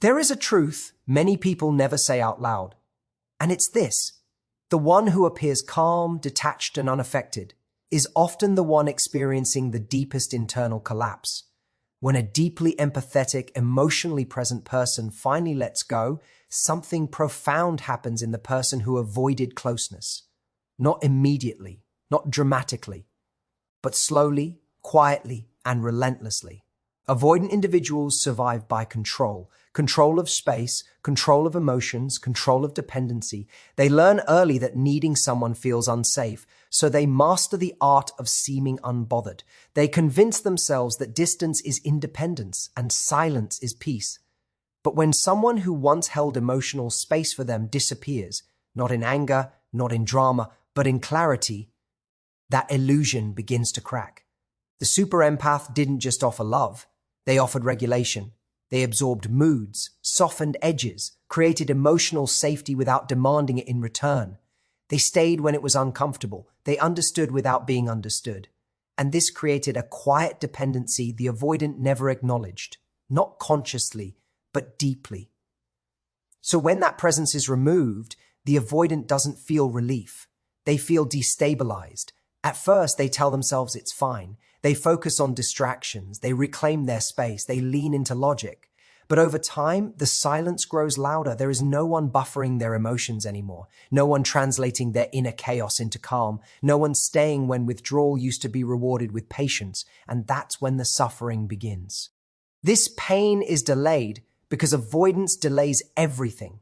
There is a truth many people never say out loud, and it's this. The one who appears calm, detached, and unaffected is often the one experiencing the deepest internal collapse. When a deeply empathetic, emotionally present person finally lets go, something profound happens in the person who avoided closeness. Not immediately, not dramatically, but slowly, quietly, and relentlessly. Avoidant individuals survive by control. Control of space, control of emotions, control of dependency. They learn early that needing someone feels unsafe, so they master the art of seeming unbothered. They convince themselves that distance is independence and silence is peace. But when someone who once held emotional space for them disappears, not in anger, not in drama, but in clarity, that illusion begins to crack. The super empath didn't just offer love. They offered regulation. They absorbed moods, softened edges, created emotional safety without demanding it in return. They stayed when it was uncomfortable. They understood without being understood. And this created a quiet dependency the avoidant never acknowledged, not consciously, but deeply. So when that presence is removed, the avoidant doesn't feel relief. They feel destabilized. At first, they tell themselves it's fine. They focus on distractions, they reclaim their space, they lean into logic. But over time, the silence grows louder. There is no one buffering their emotions anymore. No one translating their inner chaos into calm. No one staying when withdrawal used to be rewarded with patience. And that's when the suffering begins. This pain is delayed because avoidance delays everything.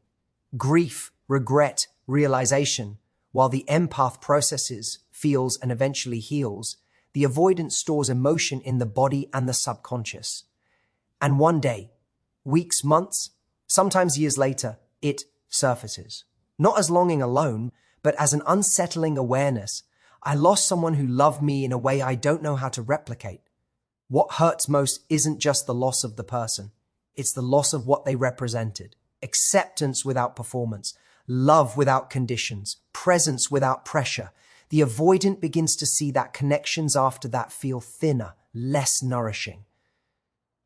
Grief, regret, realization. While the empath processes, feels, and eventually heals, the avoidant stores emotion in the body and the subconscious. And one day, weeks, months, sometimes years later, it surfaces. Not as longing alone, but as an unsettling awareness. I lost someone who loved me in a way I don't know how to replicate. What hurts most isn't just the loss of the person. It's the loss of what they represented. Acceptance without performance, love without conditions, presence without pressure. The avoidant begins to see that connections after that feel thinner, less nourishing.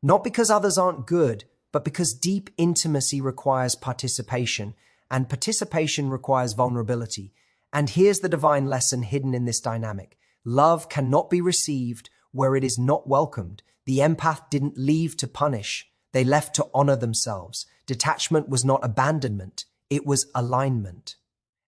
Not because others aren't good, but because deep intimacy requires participation, and participation requires vulnerability. And here's the divine lesson hidden in this dynamic. Love cannot be received where it is not welcomed. The empath didn't leave to punish. They left to honor themselves. Detachment was not abandonment. It was alignment.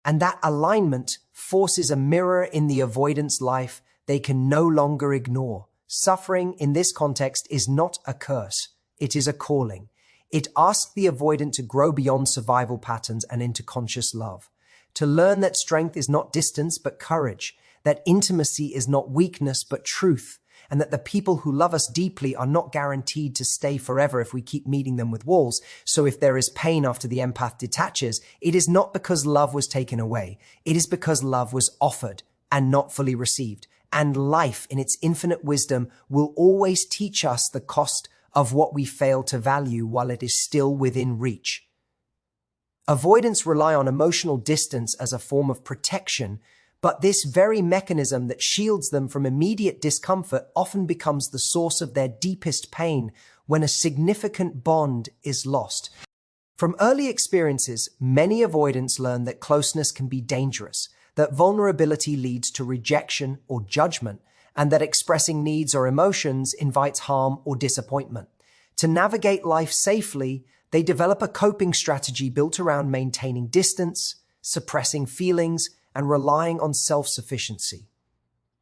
And that alignment forces a mirror in the avoidance life they can no longer ignore. Suffering in this context is not a curse. It is a calling. It asks the avoidant to grow beyond survival patterns and into conscious love. To learn that strength is not distance, but courage. That intimacy is not weakness, but truth. And that the people who love us deeply are not guaranteed to stay forever if we keep meeting them with walls. So if there is pain after the empath detaches, it is not because love was taken away. It is because love was offered and not fully received. And life, in its infinite wisdom, will always teach us the cost of what we fail to value while it is still within reach. Avoidants rely on emotional distance as a form of protection, but this very mechanism that shields them from immediate discomfort often becomes the source of their deepest pain when a significant bond is lost. From early experiences, many avoidants learn that closeness can be dangerous, that vulnerability leads to rejection or judgment, and that expressing needs or emotions invites harm or disappointment. To navigate life safely, they develop a coping strategy built around maintaining distance, suppressing feelings, and relying on self-sufficiency.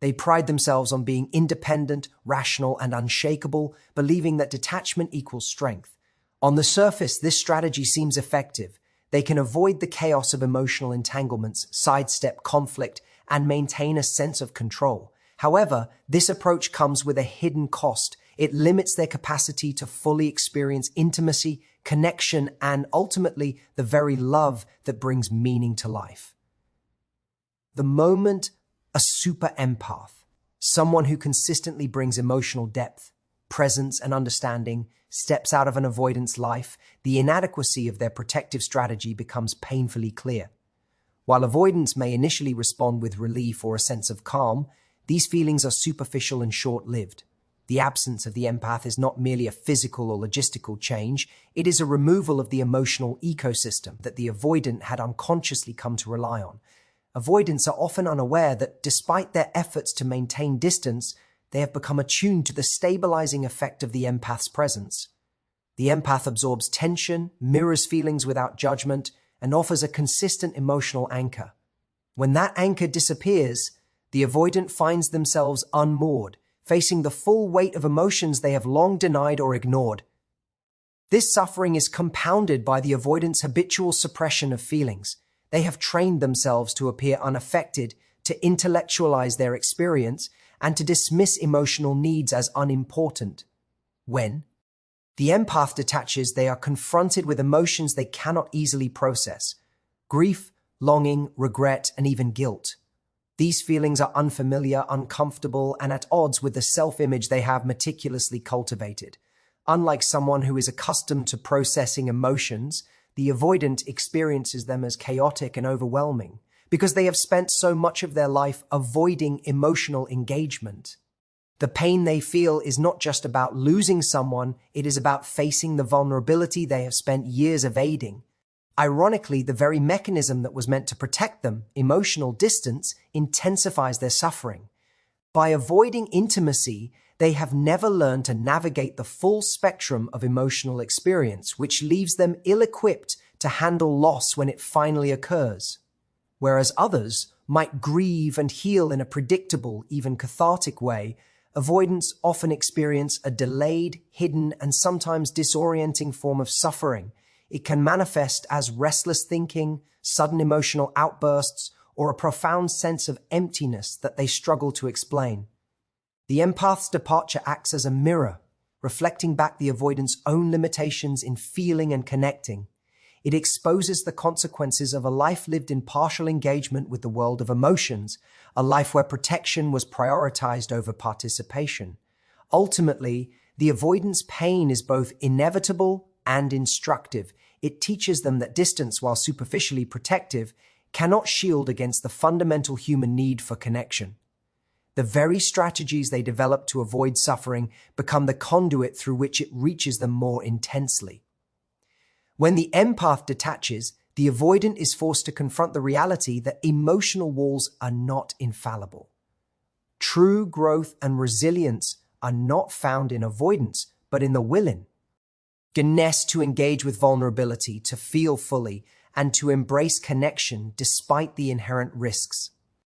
They pride themselves on being independent, rational, and unshakable, believing that detachment equals strength. On the surface, this strategy seems effective. They can avoid the chaos of emotional entanglements, sidestep conflict, and maintain a sense of control. However, this approach comes with a hidden cost. It limits their capacity to fully experience intimacy, connection, and ultimately the very love that brings meaning to life. The moment a super empath, someone who consistently brings emotional depth, presence, and understanding, steps out of an avoidance life, the inadequacy of their protective strategy becomes painfully clear. While avoidants may initially respond with relief or a sense of calm, these feelings are superficial and short-lived. The absence of the empath is not merely a physical or logistical change, it is a removal of the emotional ecosystem that the avoidant had unconsciously come to rely on. Avoidants are often unaware that despite their efforts to maintain distance, they have become attuned to the stabilizing effect of the empath's presence. The empath absorbs tension, mirrors feelings without judgment, and offers a consistent emotional anchor. When that anchor disappears, the avoidant finds themselves unmoored, facing the full weight of emotions they have long denied or ignored. This suffering is compounded by the avoidant's habitual suppression of feelings. They have trained themselves to appear unaffected, to intellectualize their experience, and to dismiss emotional needs as unimportant. When the empath detaches, they are confronted with emotions they cannot easily process: grief, longing, regret, and even guilt. These feelings are unfamiliar, uncomfortable, and at odds with the self-image they have meticulously cultivated. Unlike someone who is accustomed to processing emotions, the avoidant experiences them as chaotic and overwhelming because they have spent so much of their life avoiding emotional engagement. The pain they feel is not just about losing someone, it is about facing the vulnerability they have spent years evading. Ironically, the very mechanism that was meant to protect them, emotional distance, intensifies their suffering. By avoiding intimacy, they have never learned to navigate the full spectrum of emotional experience, which leaves them ill-equipped to handle loss when it finally occurs. Whereas others might grieve and heal in a predictable, even cathartic way, avoidants often experience a delayed, hidden, and sometimes disorienting form of suffering. It can manifest as restless thinking, sudden emotional outbursts, or a profound sense of emptiness that they struggle to explain. The empath's departure acts as a mirror, reflecting back the avoidant's own limitations in feeling and connecting. It exposes the consequences of a life lived in partial engagement with the world of emotions, a life where protection was prioritized over participation. Ultimately, the avoidant's pain is both inevitable and instructive. It teaches them that distance, while superficially protective, cannot shield against the fundamental human need for connection. The very strategies they develop to avoid suffering become the conduit through which it reaches them more intensely. When the empath detaches, the avoidant is forced to confront the reality that emotional walls are not infallible. True growth and resilience are not found in avoidance, but in the willingness to engage with vulnerability, to feel fully, and to embrace connection despite the inherent risks.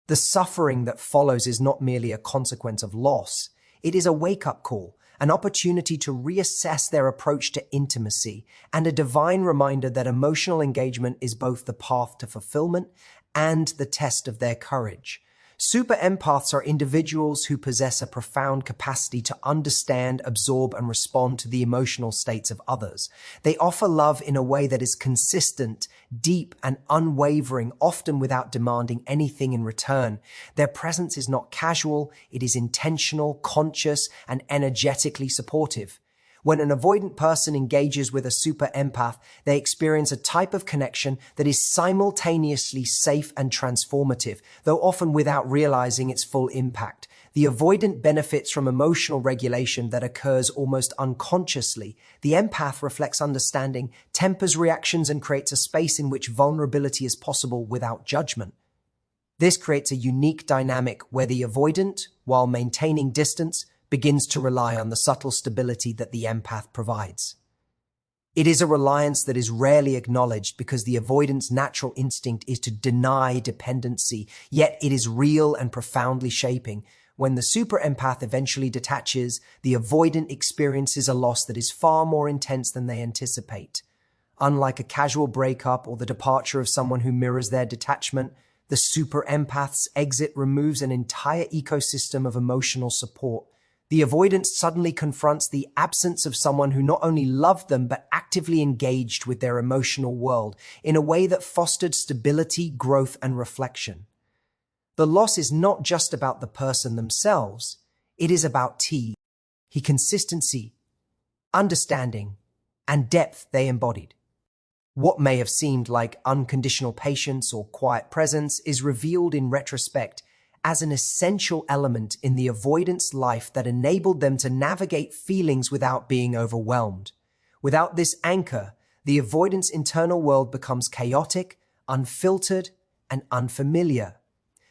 The suffering that follows is not merely a consequence of loss. It is a wake-up call, an opportunity to reassess their approach to intimacy, and a divine reminder that emotional engagement is both the path to fulfillment and the test of their courage. Super empaths are individuals who possess a profound capacity to understand, absorb, and respond to the emotional states of others. They offer love in a way that is consistent, deep, and unwavering, often without demanding anything in return. Their presence is not casual, it is intentional, conscious, and energetically supportive. When an avoidant person engages with a super empath, they experience a type of connection that is simultaneously safe and transformative, though often without realizing its full impact. The avoidant benefits from emotional regulation that occurs almost unconsciously. The empath reflects understanding, tempers reactions, and creates a space in which vulnerability is possible without judgment. This creates a unique dynamic where the avoidant, while maintaining distance, begins to rely on the subtle stability that the empath provides. It is a reliance that is rarely acknowledged because the avoidant's natural instinct is to deny dependency, yet it is real and profoundly shaping. When the super empath eventually detaches, the avoidant experiences a loss that is far more intense than they anticipate. Unlike a casual breakup or the departure of someone who mirrors their detachment, the super empath's exit removes an entire ecosystem of emotional support. The avoidant suddenly confronts the absence of someone who not only loved them but actively engaged with their emotional world in a way that fostered stability, growth, and reflection. The loss is not just about the person themselves, it is about consistency, understanding, and depth they embodied. What may have seemed like unconditional patience or quiet presence is revealed in retrospect as an essential element in the avoidance life that enabled them to navigate feelings without being overwhelmed. Without this anchor, the avoidance internal world becomes chaotic, unfiltered, and unfamiliar.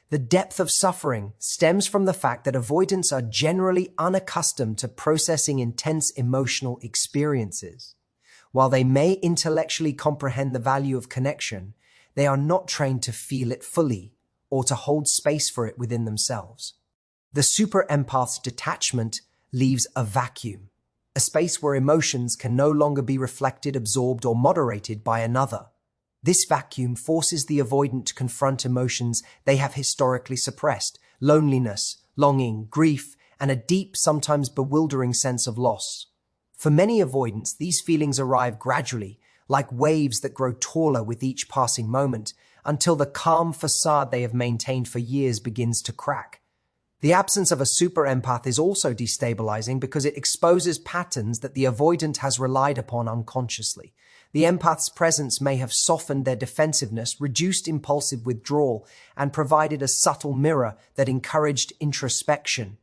The depth of suffering stems from the fact that avoidants are generally unaccustomed to processing intense emotional experiences. While they may intellectually comprehend the value of connection, they are not trained to feel it fully or to hold space for it within themselves. The super empath's detachment leaves a vacuum, a space where emotions can no longer be reflected, absorbed, or moderated by another. This vacuum forces the avoidant to confront emotions they have historically suppressed: loneliness, longing, grief, and a deep, sometimes bewildering sense of loss. For many avoidants, these feelings arrive gradually, like waves that grow taller with each passing moment, until the calm facade they have maintained for years begins to crack. The absence of a super empath is also destabilizing because it exposes patterns that the avoidant has relied upon unconsciously. The empath's presence may have softened their defensiveness, reduced impulsive withdrawal, and provided a subtle mirror that encouraged introspection.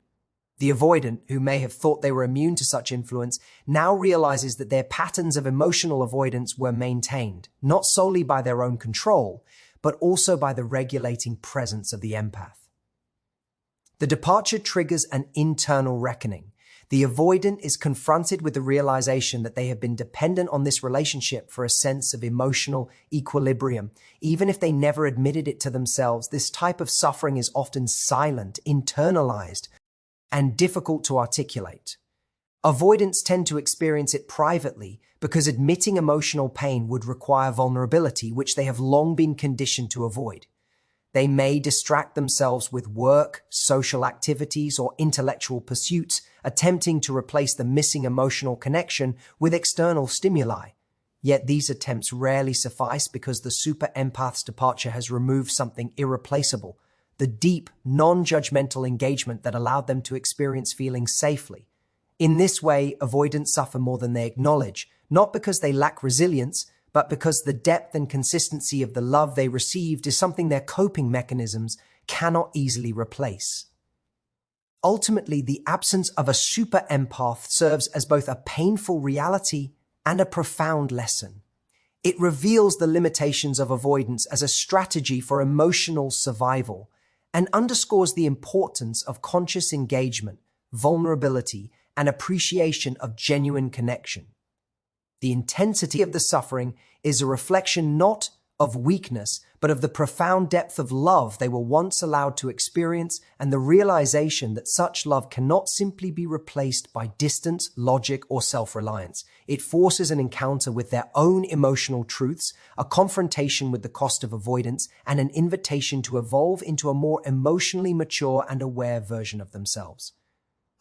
The avoidant, who may have thought they were immune to such influence, now realizes that their patterns of emotional avoidance were maintained, not solely by their own control, but also by the regulating presence of the empath. The departure triggers an internal reckoning. The avoidant is confronted with the realization that they have been dependent on this relationship for a sense of emotional equilibrium. Even if they never admitted it to themselves, this type of suffering is often silent, internalized, and difficult to articulate. Avoidants tend to experience it privately because admitting emotional pain would require vulnerability, which they have long been conditioned to avoid. They may distract themselves with work, social activities, or intellectual pursuits, attempting to replace the missing emotional connection with external stimuli. Yet these attempts rarely suffice because the super empath's departure has removed something irreplaceable: the deep, non-judgmental engagement that allowed them to experience feelings safely. In this way, avoidants suffer more than they acknowledge, not because they lack resilience, but because the depth and consistency of the love they received is something their coping mechanisms cannot easily replace. Ultimately, the absence of a super empath serves as both a painful reality and a profound lesson. It reveals the limitations of avoidance as a strategy for emotional survival and underscores the importance of conscious engagement, vulnerability, and appreciation of genuine connection. The intensity of the suffering is a reflection not of weakness, but of the profound depth of love they were once allowed to experience, and the realization that such love cannot simply be replaced by distance, logic, or self-reliance. It forces an encounter with their own emotional truths, a confrontation with the cost of avoidance, and an invitation to evolve into a more emotionally mature and aware version of themselves.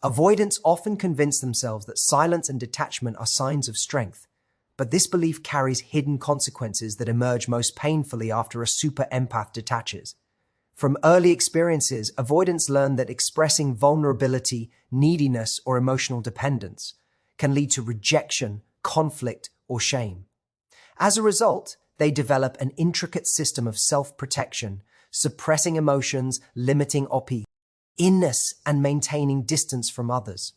Avoidants often convince themselves that silence and detachment are signs of strength, but this belief carries hidden consequences that emerge most painfully after a super empath detaches. From early experiences, avoidants learn that expressing vulnerability, neediness, or emotional dependence can lead to rejection, conflict, or shame. As a result, they develop an intricate system of self-protection, suppressing emotions, limiting inness, and maintaining distance from others.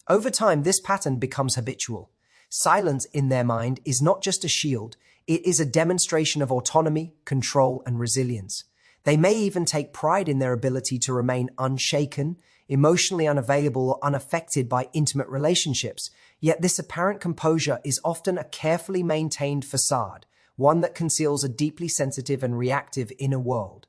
Over time, this pattern becomes habitual. Silence in their mind is not just a shield, it is a demonstration of autonomy, control, and resilience. They may even take pride in their ability to remain unshaken, emotionally unavailable, or unaffected by intimate relationships. Yet this apparent composure is often a carefully maintained facade, one that conceals a deeply sensitive and reactive inner world.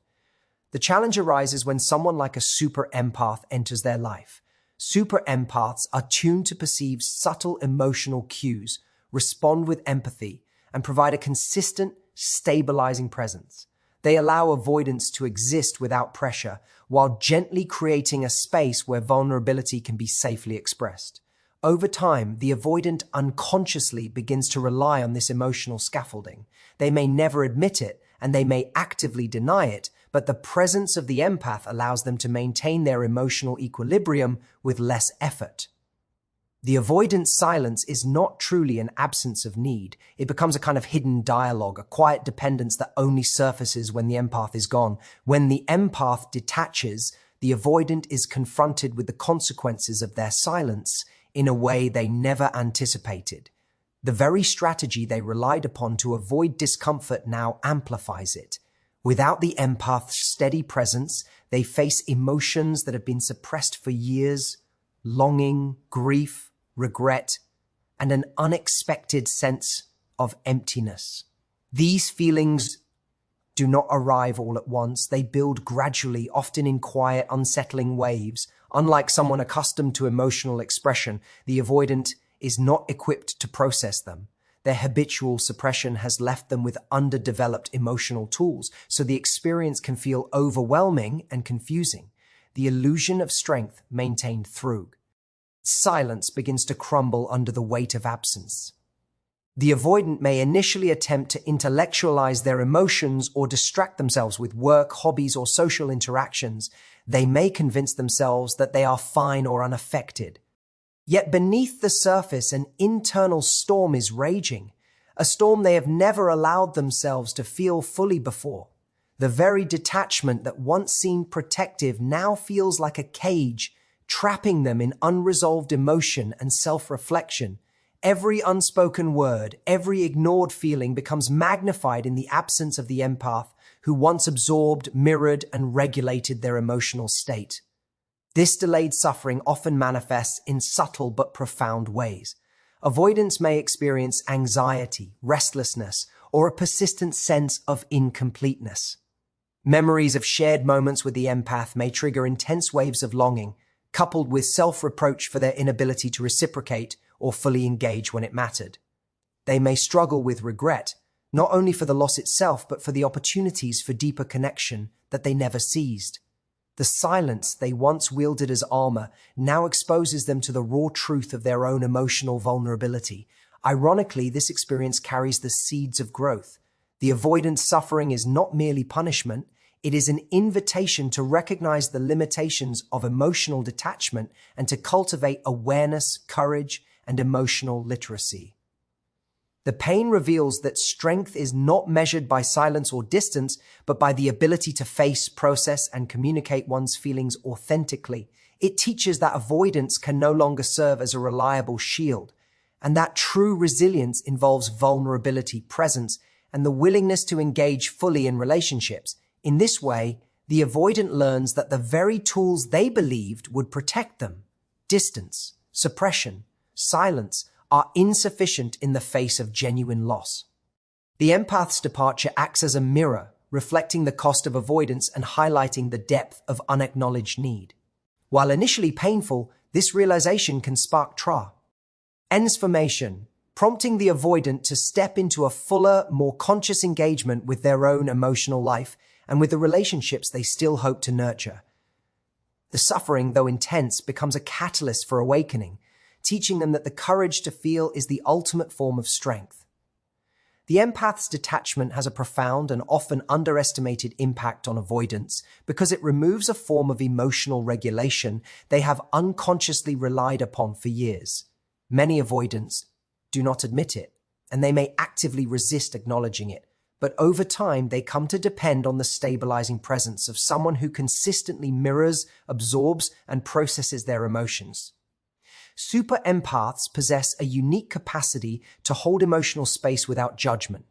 The challenge arises when someone like a super empath enters their life. Super empaths are tuned to perceive subtle emotional cues, respond with empathy, and provide a consistent, stabilizing presence. They allow avoidance to exist without pressure, while gently creating a space where vulnerability can be safely expressed. Over time, the avoidant unconsciously begins to rely on this emotional scaffolding. They may never admit it, and they may actively deny it, but the presence of the empath allows them to maintain their emotional equilibrium with less effort. The avoidant silence is not truly an absence of need. It becomes a kind of hidden dialogue, a quiet dependence that only surfaces when the empath is gone. When the empath detaches, the avoidant is confronted with the consequences of their silence in a way they never anticipated. The very strategy they relied upon to avoid discomfort now amplifies it. Without the empath's steady presence, they face emotions that have been suppressed for years: longing, grief, regret, and an unexpected sense of emptiness. These feelings do not arrive all at once. They build gradually, often in quiet, unsettling waves. Unlike someone accustomed to emotional expression, the avoidant is not equipped to process them. Their habitual suppression has left them with underdeveloped emotional tools, so the experience can feel overwhelming and confusing. The illusion of strength maintained through silence begins to crumble under the weight of absence. The avoidant may initially attempt to intellectualize their emotions or distract themselves with work, hobbies, or social interactions. They may convince themselves that they are fine or unaffected. Yet beneath the surface, an internal storm is raging, a storm they have never allowed themselves to feel fully before. The very detachment that once seemed protective now feels like a cage, trapping them in unresolved emotion and self-reflection. Every unspoken word, every ignored feeling becomes magnified in the absence of the empath who once absorbed, mirrored, and regulated their emotional state. This delayed suffering often manifests in subtle but profound ways. Avoidants may experience anxiety, restlessness, or a persistent sense of incompleteness. Memories of shared moments with the empath may trigger intense waves of longing, coupled with self-reproach for their inability to reciprocate or fully engage when it mattered. They may struggle with regret, not only for the loss itself, but for the opportunities for deeper connection that they never seized. The silence they once wielded as armor now exposes them to the raw truth of their own emotional vulnerability. Ironically, this experience carries the seeds of growth. The avoidant suffering is not merely punishment, it is an invitation to recognize the limitations of emotional detachment and to cultivate awareness, courage, and emotional literacy. The pain reveals that strength is not measured by silence or distance, but by the ability to face, process, and communicate one's feelings authentically. It teaches that avoidance can no longer serve as a reliable shield, and that true resilience involves vulnerability, presence, and the willingness to engage fully in relationships. In this way, the avoidant learns that the very tools they believed would protect them, distance, suppression, silence, are insufficient in the face of genuine loss. The empath's departure acts as a mirror, reflecting the cost of avoidance and highlighting the depth of unacknowledged need. While initially painful, this realization can spark transformation, prompting the avoidant to step into a fuller, more conscious engagement with their own emotional life and with the relationships they still hope to nurture. The suffering, though intense, becomes a catalyst for awakening, teaching them that the courage to feel is the ultimate form of strength. The empath's detachment has a profound and often underestimated impact on avoidants because it removes a form of emotional regulation they have unconsciously relied upon for years. Many avoidants do not admit it, and they may actively resist acknowledging it, but over time they come to depend on the stabilizing presence of someone who consistently mirrors, absorbs, and processes their emotions. Super empaths possess a unique capacity to hold emotional space without judgment.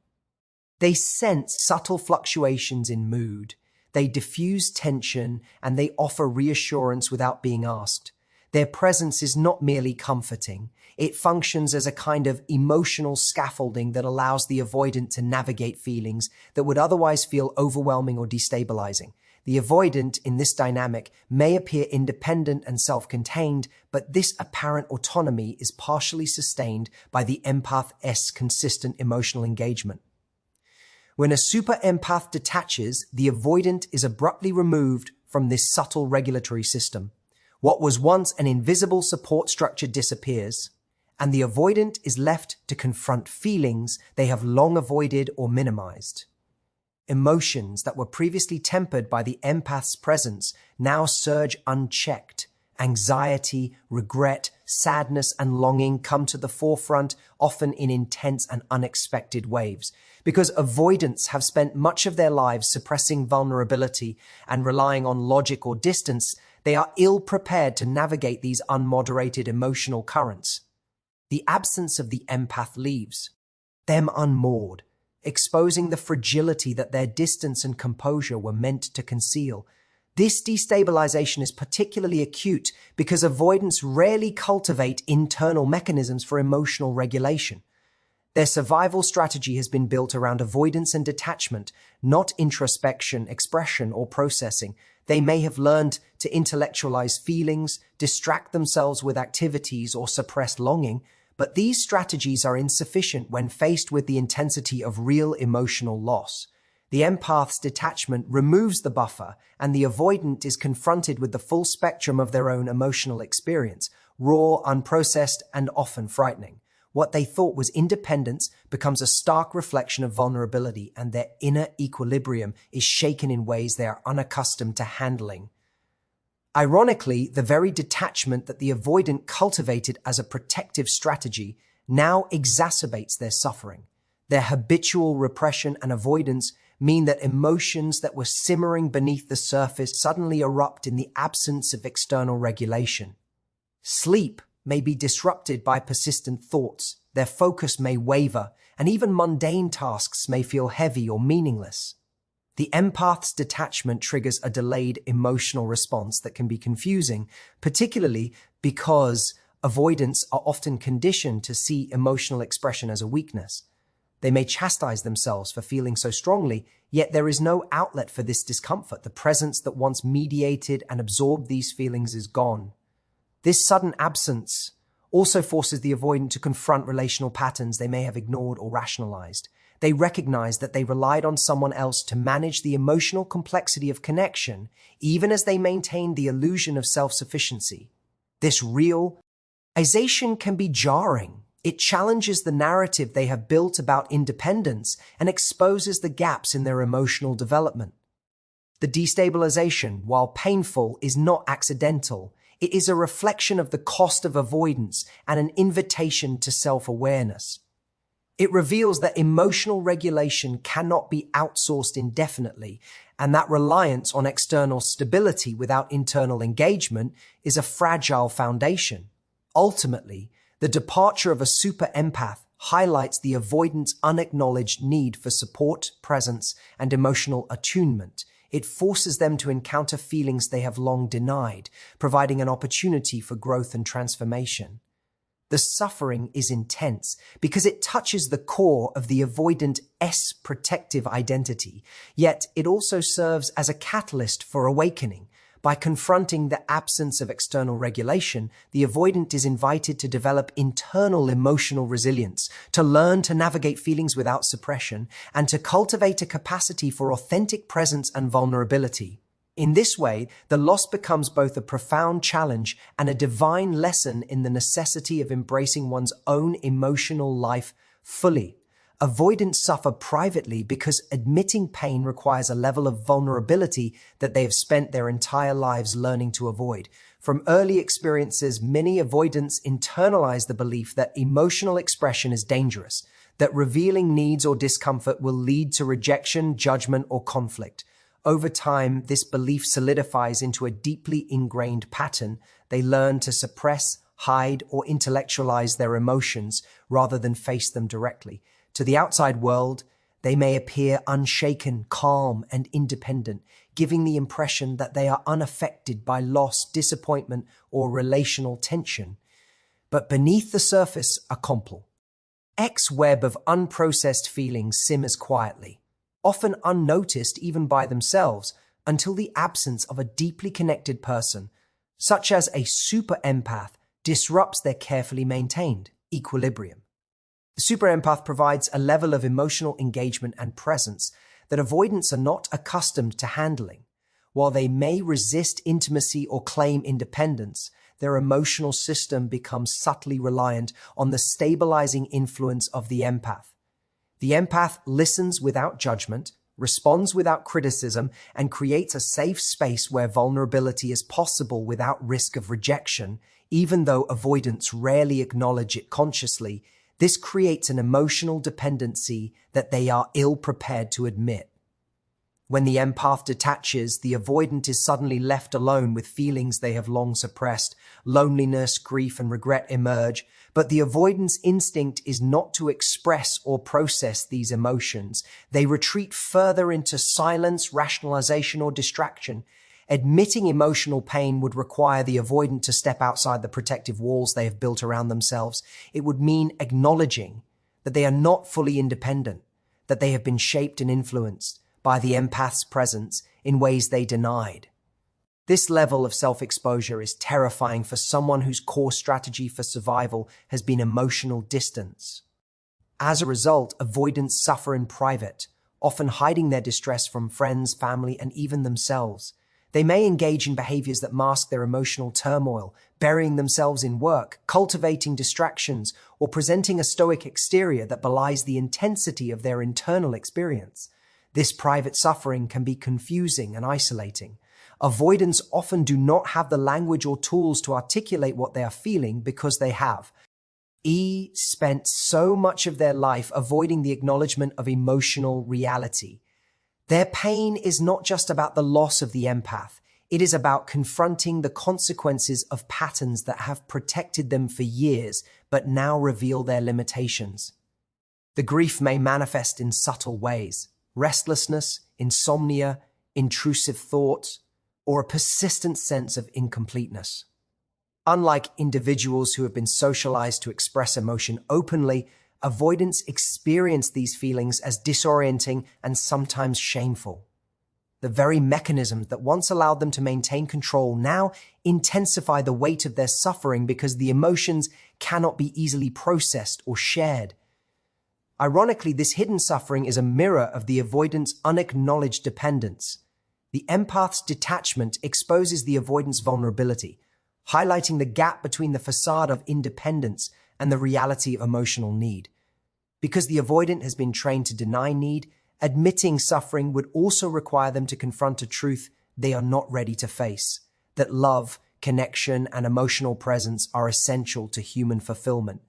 They sense subtle fluctuations in mood, they diffuse tension, and they offer reassurance without being asked. Their presence is not merely comforting, it functions as a kind of emotional scaffolding that allows the avoidant to navigate feelings that would otherwise feel overwhelming or destabilizing. The avoidant in this dynamic may appear independent and self-contained, but this apparent autonomy is partially sustained by the empath's consistent emotional engagement. When a super empath detaches, the avoidant is abruptly removed from this subtle regulatory system. What was once an invisible support structure disappears, and the avoidant is left to confront feelings they have long avoided or minimized. Emotions that were previously tempered by the empath's presence now surge unchecked, Anxiety, regret, sadness, and longing come to the forefront, often in intense and unexpected waves. Because avoidants have spent much of their lives suppressing vulnerability and relying on logic or distance, they are ill-prepared to navigate these unmoderated emotional currents. The absence of the empath leaves them unmoored, exposing the fragility that their distance and composure were meant to conceal. This destabilization is particularly acute because avoidants rarely cultivate internal mechanisms for emotional regulation. Their survival strategy has been built around avoidance and detachment, not introspection, expression, or processing. They may have learned to intellectualize feelings, distract themselves with activities, or suppress longing, but these strategies are insufficient when faced with the intensity of real emotional loss. The empath's detachment removes the buffer, and the avoidant is confronted with the full spectrum of their own emotional experience, raw, unprocessed, and often frightening. What they thought was independence becomes a stark reflection of vulnerability, and their inner equilibrium is shaken in ways they are unaccustomed to handling. Ironically, the very detachment that the avoidant cultivated as a protective strategy now exacerbates their suffering. Their habitual repression and avoidance mean that emotions that were simmering beneath the surface suddenly erupt in the absence of external regulation. Sleep may be disrupted by persistent thoughts, their focus may waver, and even mundane tasks may feel heavy or meaningless. The empath's detachment triggers a delayed emotional response that can be confusing, particularly because avoidants are often conditioned to see emotional expression as a weakness. They may chastise themselves for feeling so strongly, yet there is no outlet for this discomfort. The presence that once mediated and absorbed these feelings is gone. This sudden absence also forces the avoidant to confront relational patterns they may have ignored or rationalized. They recognize that they relied on someone else to manage the emotional complexity of connection, even as they maintained the illusion of self-sufficiency. This realization can be jarring. It challenges the narrative they have built about independence and exposes the gaps in their emotional development. The destabilization, while painful, is not accidental. It is a reflection of the cost of avoidance and an invitation to self-awareness. It reveals that emotional regulation cannot be outsourced indefinitely, and that reliance on external stability without internal engagement is a fragile foundation. Ultimately, the departure of a super empath highlights the avoidant's unacknowledged need for support, presence, and emotional attunement. It forces them to encounter feelings they have long denied, providing an opportunity for growth and transformation. The suffering is intense because it touches the core of the avoidant's protective identity, yet it also serves as a catalyst for awakening. By confronting the absence of external regulation, the avoidant is invited to develop internal emotional resilience, to learn to navigate feelings without suppression, and to cultivate a capacity for authentic presence and vulnerability. In this way, the loss becomes both a profound challenge and a divine lesson in the necessity of embracing one's own emotional life fully. Avoidants suffer privately because admitting pain requires a level of vulnerability that they have spent their entire lives learning to avoid. From early experiences, many avoidants internalize the belief that emotional expression is dangerous, that revealing needs or discomfort will lead to rejection, judgment, or conflict. Over time, this belief solidifies into a deeply ingrained pattern. They learn to suppress, hide, or intellectualize their emotions rather than face them directly. To the outside world, they may appear unshaken, calm, and independent, giving the impression that they are unaffected by loss, disappointment, or relational tension. But beneath the surface, a complex web of unprocessed feelings simmers quietly, often unnoticed even by themselves, until the absence of a deeply connected person, such as a super empath, disrupts their carefully maintained equilibrium. The super empath provides a level of emotional engagement and presence that avoidants are not accustomed to handling. While they may resist intimacy or claim independence, their emotional system becomes subtly reliant on the stabilizing influence of the empath. The empath listens without judgment, responds without criticism, and creates a safe space where vulnerability is possible without risk of rejection. Even though avoidants rarely acknowledge it consciously, this creates an emotional dependency that they are ill-prepared to admit. When the empath detaches, the avoidant is suddenly left alone with feelings they have long suppressed. Loneliness, grief, and regret emerge, but the avoidance instinct is not to express or process these emotions. They retreat further into silence, rationalization, or distraction. Admitting emotional pain would require the avoidant to step outside the protective walls they have built around themselves. It would mean acknowledging that they are not fully independent, that they have been shaped and influenced by the empath's presence in ways they denied. This level of self-exposure is terrifying for someone whose core strategy for survival has been emotional distance. As a result, avoidants suffer in private, often hiding their distress from friends, family, and even themselves. They may engage in behaviors that mask their emotional turmoil, burying themselves in work, cultivating distractions, or presenting a stoic exterior that belies the intensity of their internal experience. This private suffering can be confusing and isolating. Avoidants often do not have the language or tools to articulate what they are feeling because they have spent so much of their life avoiding the acknowledgement of emotional reality. Their pain is not just about the loss of the empath. It is about confronting the consequences of patterns that have protected them for years, but now reveal their limitations. The grief may manifest in subtle ways: restlessness, insomnia, intrusive thoughts, or a persistent sense of incompleteness. Unlike individuals who have been socialized to express emotion openly, avoidants experience these feelings as disorienting and sometimes shameful. The very mechanisms that once allowed them to maintain control now intensify the weight of their suffering because the emotions cannot be easily processed or shared. Ironically, this hidden suffering is a mirror of the avoidant's unacknowledged dependence. The empath's detachment exposes the avoidant's vulnerability, highlighting the gap between the facade of independence and the reality of emotional need. Because the avoidant has been trained to deny need, admitting suffering would also require them to confront a truth they are not ready to face: that love, connection, and emotional presence are essential to human fulfillment.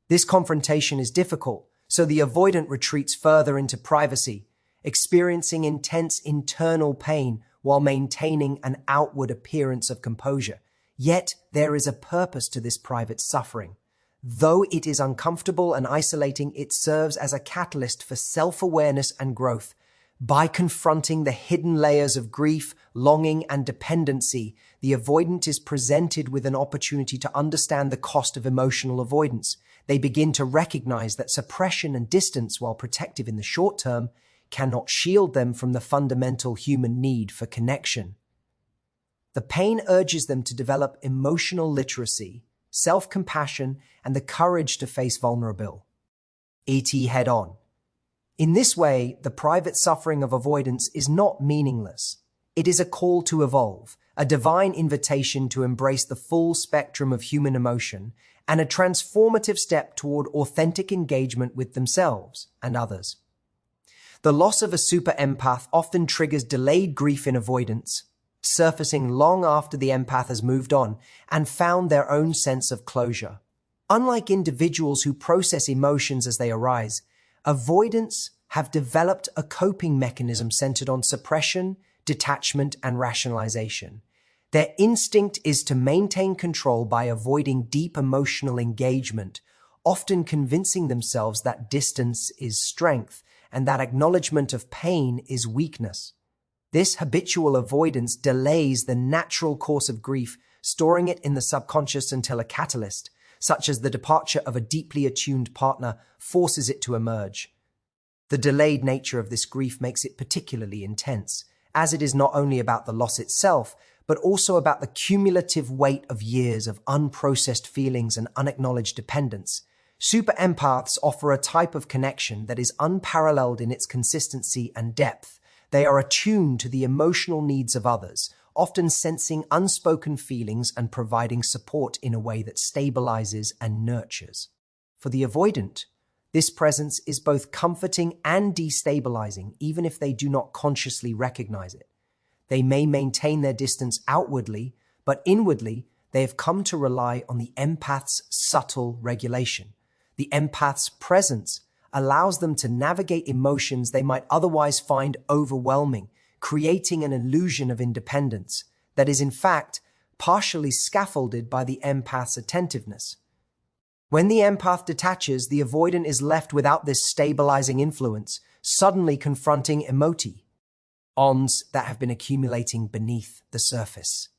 This confrontation is difficult, so the avoidant retreats further into privacy, experiencing intense internal pain while maintaining an outward appearance of composure. Yet there is a purpose to this private suffering. Though it is uncomfortable and isolating, it serves as a catalyst for self-awareness and growth. By confronting the hidden layers of grief, longing, and dependency, the avoidant is presented with an opportunity to understand the cost of emotional avoidance. They begin to recognize that suppression and distance, while protective in the short term, cannot shield them from the fundamental human need for connection. The pain urges them to develop emotional literacy, self-compassion, and the courage to face vulnerability head-on. In this way, the private suffering of avoidance is not meaningless. It is a call to evolve, a divine invitation to embrace the full spectrum of human emotion, and a transformative step toward authentic engagement with themselves and others. The loss of a super empath often triggers delayed grief in avoidance, surfacing long after the empath has moved on and found their own sense of closure. Unlike individuals who process emotions as they arise, avoidants have developed a coping mechanism centered on suppression, detachment, and rationalization. Their instinct is to maintain control by avoiding deep emotional engagement, often convincing themselves that distance is strength and that acknowledgement of pain is weakness. This habitual avoidance delays the natural course of grief, storing it in the subconscious until a catalyst, such as the departure of a deeply attuned partner, forces it to emerge. The delayed nature of this grief makes it particularly intense, as it is not only about the loss itself, but also about the cumulative weight of years of unprocessed feelings and unacknowledged dependence. Super empaths offer a type of connection that is unparalleled in its consistency and depth. They are attuned to the emotional needs of others, often sensing unspoken feelings and providing support in a way that stabilizes and nurtures. For the avoidant, This presence is both comforting and destabilizing, even if they do not consciously recognize it. They may maintain their distance outwardly, but inwardly, they have come to rely on the empath's subtle regulation. The empath's presence allows them to navigate emotions they might otherwise find overwhelming, creating an illusion of independence that is, in fact, partially scaffolded by the empath's attentiveness. When the empath detaches, the avoidant is left without this stabilizing influence, suddenly confronting emotions that have been accumulating beneath the surface.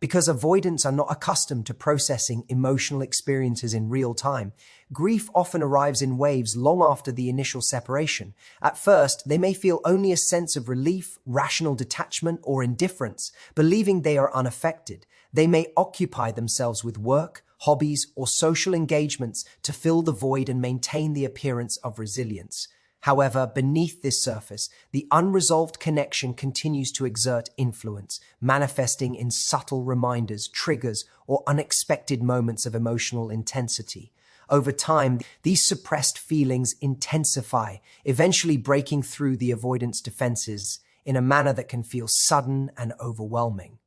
Because avoidants are not accustomed to processing emotional experiences in real time, grief often arrives in waves long after the initial separation. At first, they may feel only a sense of relief, rational detachment, or indifference, believing they are unaffected. They may occupy themselves with work, hobbies, or social engagements to fill the void and maintain the appearance of resilience. However, beneath this surface, the unresolved connection continues to exert influence, manifesting in subtle reminders, triggers, or unexpected moments of emotional intensity. Over time, these suppressed feelings intensify, eventually breaking through the avoidance defenses in a manner that can feel sudden and overwhelming.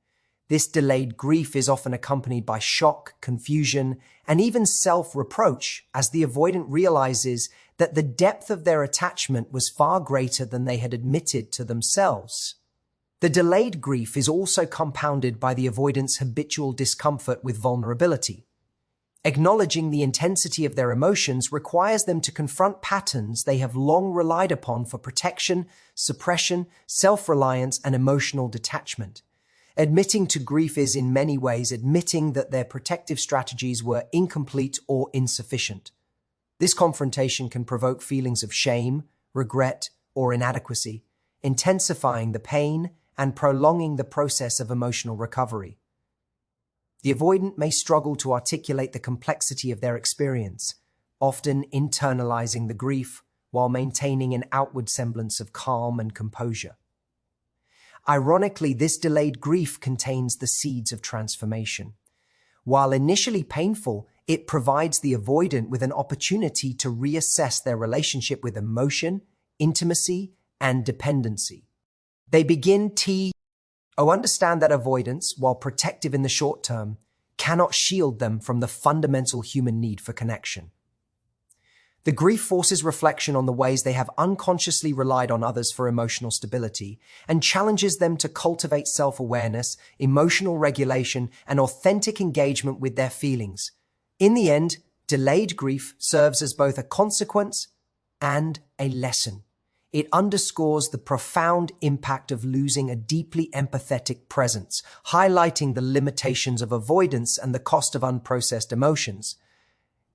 This delayed grief is often accompanied by shock, confusion, and even self-reproach as the avoidant realizes that the depth of their attachment was far greater than they had admitted to themselves. The delayed grief is also compounded by the avoidant's habitual discomfort with vulnerability. Acknowledging the intensity of their emotions requires them to confront patterns they have long relied upon for protection, suppression, self-reliance, and emotional detachment. Admitting to grief is in many ways admitting that their protective strategies were incomplete or insufficient. This confrontation can provoke feelings of shame, regret, or inadequacy, intensifying the pain and prolonging the process of emotional recovery. The avoidant may struggle to articulate the complexity of their experience, often internalizing the grief while maintaining an outward semblance of calm and composure. Ironically, this delayed grief contains the seeds of transformation. While initially painful, it provides the avoidant with an opportunity to reassess their relationship with emotion, intimacy, and dependency. They begin to understand that avoidance, while protective in the short term, cannot shield them from the fundamental human need for connection. The grief forces reflection on the ways they have unconsciously relied on others for emotional stability and challenges them to cultivate self-awareness, emotional regulation, and authentic engagement with their feelings. In the end, delayed grief serves as both a consequence and a lesson. It underscores the profound impact of losing a deeply empathetic presence, highlighting the limitations of avoidance and the cost of unprocessed emotions.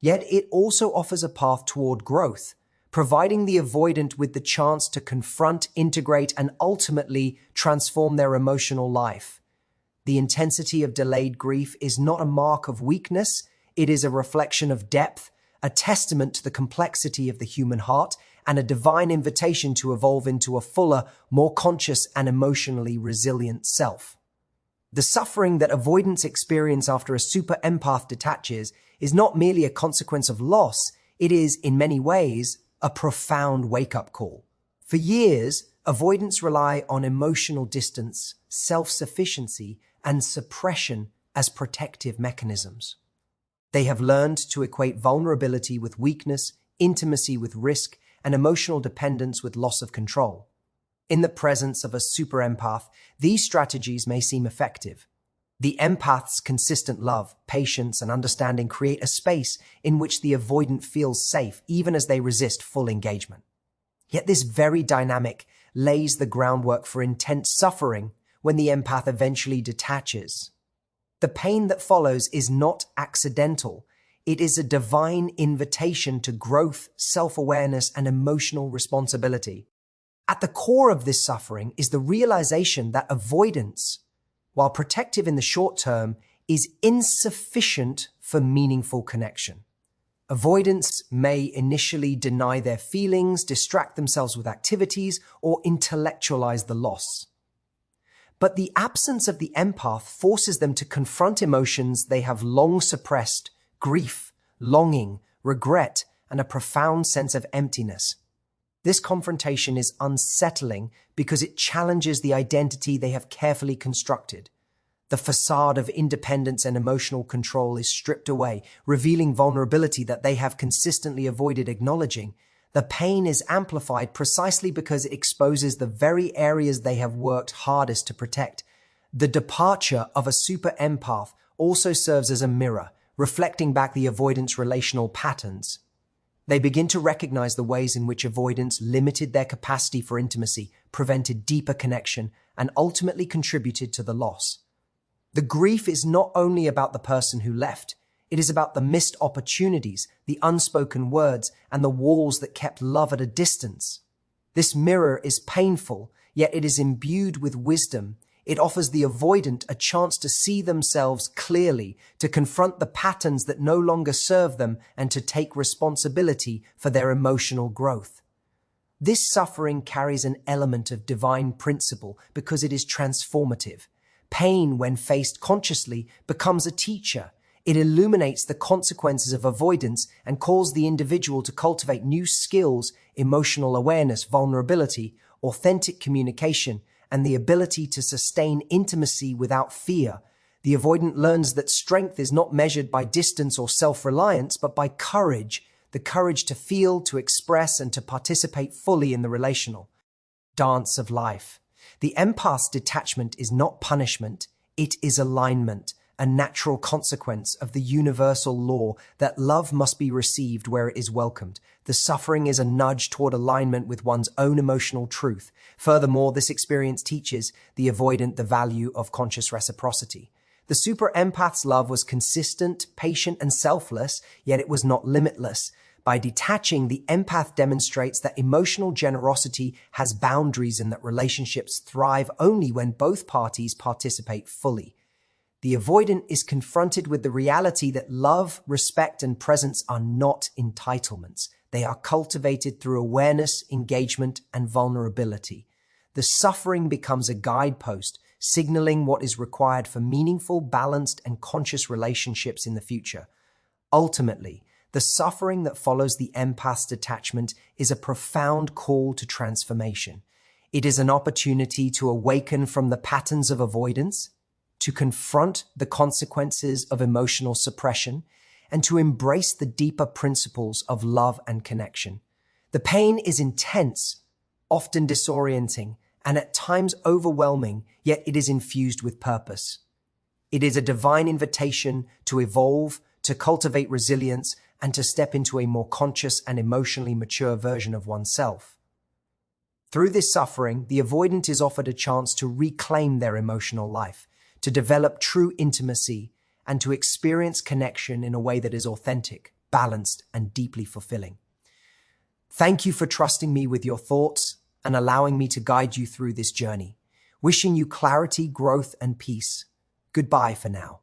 Yet it also offers a path toward growth, providing the avoidant with the chance to confront, integrate, and ultimately transform their emotional life. The intensity of delayed grief is not a mark of weakness, it is a reflection of depth, a testament to the complexity of the human heart, and a divine invitation to evolve into a fuller, more conscious, and emotionally resilient self. The suffering that avoidants experience after a super empath detaches is not merely a consequence of loss, it is, in many ways, a profound wake-up call. For years, avoidants rely on emotional distance, self-sufficiency, and suppression as protective mechanisms. They have learned to equate vulnerability with weakness, intimacy with risk, and emotional dependence with loss of control. In the presence of a super empath, these strategies may seem effective. The empath's consistent love, patience, and understanding create a space in which the avoidant feels safe, even as they resist full engagement. Yet this very dynamic lays the groundwork for intense suffering when the empath eventually detaches. The pain that follows is not accidental. It is a divine invitation to growth, self-awareness, and emotional responsibility. At the core of this suffering is the realization that avoidance, while protective in the short term, is insufficient for meaningful connection. Avoidants may initially deny their feelings, distract themselves with activities, or intellectualize the loss. But the absence of the empath forces them to confront emotions they have long suppressed: grief, longing, regret, and a profound sense of emptiness. This confrontation is unsettling because it challenges the identity they have carefully constructed. The facade of independence and emotional control is stripped away, revealing vulnerability that they have consistently avoided acknowledging. The pain is amplified precisely because it exposes the very areas they have worked hardest to protect. The departure of a super empath also serves as a mirror, reflecting back the avoidance relational patterns. They begin to recognize the ways in which avoidance limited their capacity for intimacy, prevented deeper connection, and ultimately contributed to the loss. The grief is not only about the person who left, it is about the missed opportunities, the unspoken words, and the walls that kept love at a distance. This mirror is painful, yet it is imbued with wisdom. It offers the avoidant a chance to see themselves clearly, to confront the patterns that no longer serve them, and to take responsibility for their emotional growth. This suffering carries an element of divine principle because it is transformative. Pain, when faced consciously, becomes a teacher. It illuminates the consequences of avoidance and calls the individual to cultivate new skills, emotional awareness, vulnerability, authentic communication, and the ability to sustain intimacy without fear. The avoidant learns that strength is not measured by distance or self-reliance, but by courage, the courage to feel, to express, and to participate fully in the relational dance of life. The empath's detachment is not punishment, it is alignment, a natural consequence of the universal law that love must be received where it is welcomed. The suffering is a nudge toward alignment with one's own emotional truth. Furthermore, this experience teaches the avoidant the value of conscious reciprocity. The super empath's love was consistent, patient, and selfless, yet it was not limitless. By detaching, the empath demonstrates that emotional generosity has boundaries and that relationships thrive only when both parties participate fully. The avoidant is confronted with the reality that love, respect, and presence are not entitlements. They are cultivated through awareness, engagement, and vulnerability. The suffering becomes a guidepost, signaling what is required for meaningful, balanced, and conscious relationships in the future. Ultimately, the suffering that follows the empath's detachment is a profound call to transformation. It is an opportunity to awaken from the patterns of avoidance, to confront the consequences of emotional suppression, and to embrace the deeper principles of love and connection. The pain is intense, often disorienting, and at times overwhelming, yet it is infused with purpose. It is a divine invitation to evolve, to cultivate resilience, and to step into a more conscious and emotionally mature version of oneself. Through this suffering, the avoidant is offered a chance to reclaim their emotional life, to develop true intimacy, and to experience connection in a way that is authentic, balanced, and deeply fulfilling. Thank you for trusting me with your thoughts and allowing me to guide you through this journey. Wishing you clarity, growth, and peace. Goodbye for now.